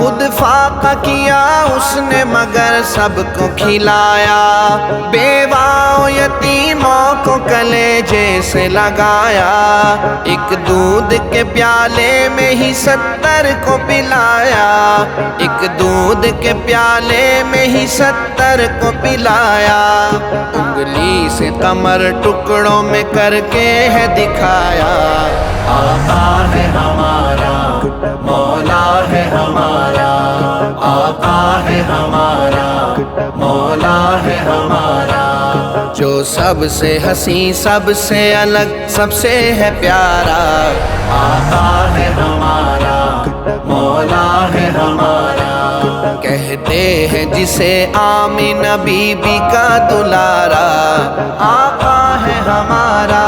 خود فاقہ کیا اس نے مگر سب کو کھلایا، بیواؤں یتیموں کو کلیجے سے لگایا، ایک دودھ کے پیالے میں ہی 70 کو پلایا، ایک دودھ کے پیالے میں ہی 70 کو پلایا، انگلی سے کمر ٹکڑوں میں کر کے ہے دکھایا، آقا ہے ہمارا مولا ہے ہمارا، آقا ہے ہمارا مولا ہے ہمارا، جو سب سے حسین سب سے الگ سب سے ہے پیارا، آقا ہے ہمارا مولا ہے ہمارا، کہتے ہیں جسے آمینہ بی بی کا دلارا، آقا ہے ہمارا